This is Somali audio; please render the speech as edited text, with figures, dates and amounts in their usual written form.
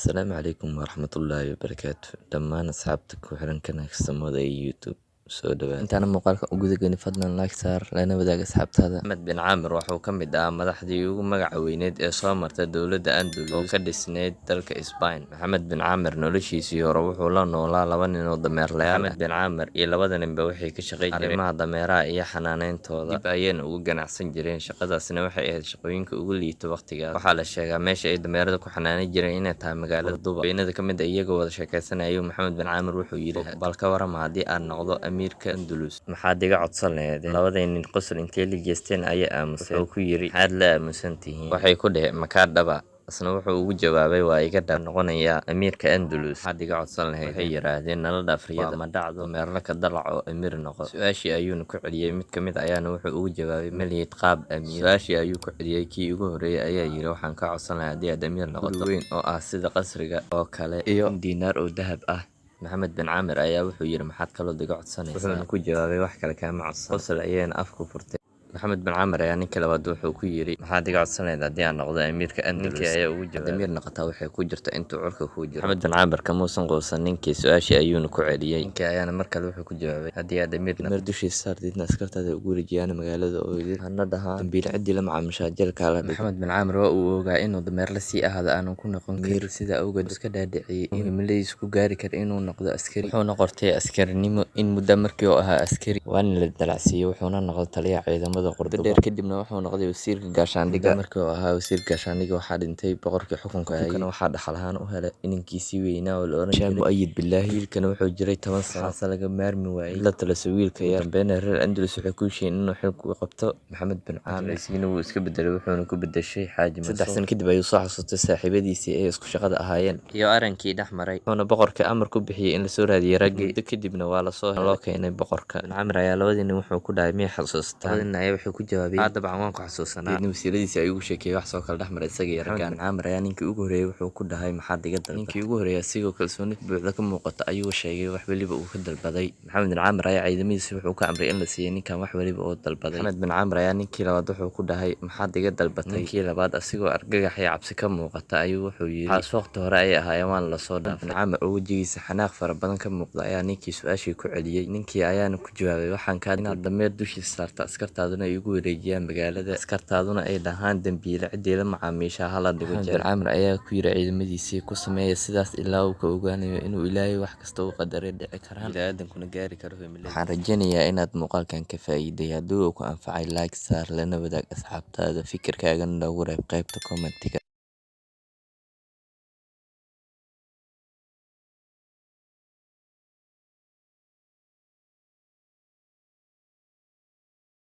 السلام عليكم ورحمة الله وبركاته دمان أصحابتك وحرن كنا كسمودا يوتيوب soo dhawaad intaana muuqaalka u guda gelin fadlan like saar lana wadaag asxaabtaada. Maxamed bin Caamir wuxuu ka mid ahaa madaxdii ugu magaca weyneed ee soo martay dowladda Andalus oo ka dhisneyd dalka Spain. Maxamed bin Caamir noloshiisii hore wuxuu la noolaa laba nin oo dameerlayaal ah. Maxamed bin Caamir iyo labada ninba waxay ka shaqeyn jireen arrimaha dameeraha iyo xanaaneyntooda, dib ayayna ugu ganacsan jireen. Shaqadaasina waxay ahayd shaqooyinka ugu liita waqtigaas. Waxaa la sheegaa meesha ay dameerada ku xanaaneyn jireen inay tahay magaalada Dubai. Haweenada ka mid ah iyagoo wada sheekeysanaya Maxamed bin Caamir wuxuu yidhi, bal ka warama haddii aan noqdo amiirka Andalus maxaad iga codsan lahayd? Labada nin qosol intee la jeesteen ayaa aamusay. Wuxuu ku yidhi, maxaad la aamusan tihiin? Waxay ku dheheen makaa dhaba. Asna wuxuu ugu jawaabay, waa iga dhab noqonayaa amiirka Andalus. Maxaad iga codsan lahayd? Waxay yiraahdeen nala dhaaf riyada, ma dhacdo meerla ka dalac oo amiir noqo. Su'aashii ayuuna ku celiyey, mid ka mid ayaana wuxuu ugu jawaabay, ma lihid qaab amiir. Su'aashii ayuu ku celiyey, kii ugu horreeyay ayaa yidhi, waxaan ka codsan lahaa haddii aad amiir noqoto weyn oo ah sida qasriga oo kale iyo diinaar oo dahab ah. Maxamed bin Caamir ayaa wuxuu yidhi, maxaad kaloo iga codsanaysaa? Wuxuuna ku jawaabay, wax kale kaama codsan. Qosol ayayna afku furtay. Maxamed bin Caamir ayaa ninka labaad wuxuu ku yidhi, maxaad iga codsan lahayd haddii aan noqdo amiirka Andalus? Ninkii ayaa ugu jawaabay, amiir noqotaa waxay ku jirta intuu curka ku jiro. Maxamed bin Caamir kamuusan quusan ninkii, su'aashii ayuuna ku celiyey. Ninkii ayaana mar kale wuxuu ku jawaabay, haddii aad amiir dushiisa saartidna askartaada ugu wareejiyaan magaalada oo idin hana dhahaan dambiil ciddii la macaamishaa jeelka la dhig. Maxamed bin Caamir waa uu ogaa inuu dameer la sii ahaado aanan ku noqon amiir, sida awgeed iska dhaadhiciyey inuu himiladiisa ku gaari karo inuu noqdo askari. Wuxuuna qortay askarinimo in muddo markii uu ahaa askari waana la dalacsiiyey, wuxuuna noqday taliyaha ciidamada Qurduba. Kadibna wuxuu noqday wasiirka gaashaandhigga. Markii uu ahaa wasiirka gaashaandhigga waxaa dhintay boqorkii xukunka hayay. Xukunkana waxaa dhaxal ahaan u helay inankiisii weynaa oo la oran jiray Mu'ayid Billaahi. Wiilkana wuxuu jiray 10 sano, waxaase laga maarmi waayey la taliso wiilka yar. Dambeena reer Andalus waxay ku heshiiyeen inuu xilka u qabto Maxamed bin Caamir. Isagana wuu iska bedelay, wuxuuna ku bedeshay Xaaji Mansuur. 3 sano kadib ayuu soo xasuustay saaxiibadiisii ay isku shaqada ahaayeen iyo arankii dhex maray, wuxuuna boqorka amar ku bixiyey in la soo raadiyay raggii. Muddo kadibna waa loo keenay boqorka. Bin Caamir ayaa labadii nin wuxuu ku dhahay, miyay xasuustaan? Labadii nin ayaa wuxuu ku jawaabay, dabcan waan ku xasuusanaa. Wasiiradiisa ayuu ugu sheekeeyey wax soo kala dhex maray isaga iyo raggaan. Caamir ayaa ninkii ugu horreeyay wuxuu ku dhahay, maxaad iga dalbatay? Ninkii ugu horreeyay asigoo kalsooni buuxda ka muuqata ayuu sheegay wax waliba uu ka dalbaday. Maxamed bin Caamir ayaa ciidamadiisa wuxuu ka amray in la siiyo ninkan wax waliba oo dalbaday. Maxamed bin Caamir ayaa ninkii labaad wuxuu ku dhahay, maxaad iga dalbatay? Ninkii labaad asigoo argagax iyo cabsi ka muuqata ayuu wuxuu yidhi, waxaas waqti hore ay ahaayeen waana la soo dhaafay. Bin Caamir oo wejigiisa xanaaq fara badan ka muuqda ayaa ninkii su'aashii ku celiyey. Ninkii ayaana ku jawaabay, waxaan kaa inaad dameer dushiisa saarta askartaaduna ay ugu wareejiyaan magaalada, askartaaduna ay dhahaan dambiile ciddii la macaamiishaa hala dhigo jeer. Bin Caamir ayaa ku yidhi ciidamadiisii, ku sameeya sidaas ilaa uu ka ogaanayo inuu Ilaahay wax kasta u qadaray dhici karaan, bini'aadankuna gaari karo himiladiisa. Waxaan rajaynayaa inaad muuqaalkan ka faa'iiday. Haddii uu ku anfacay, like saar lana wadaag asxaabtaada, fikirkaagana noogu reeb qaybta commentiga.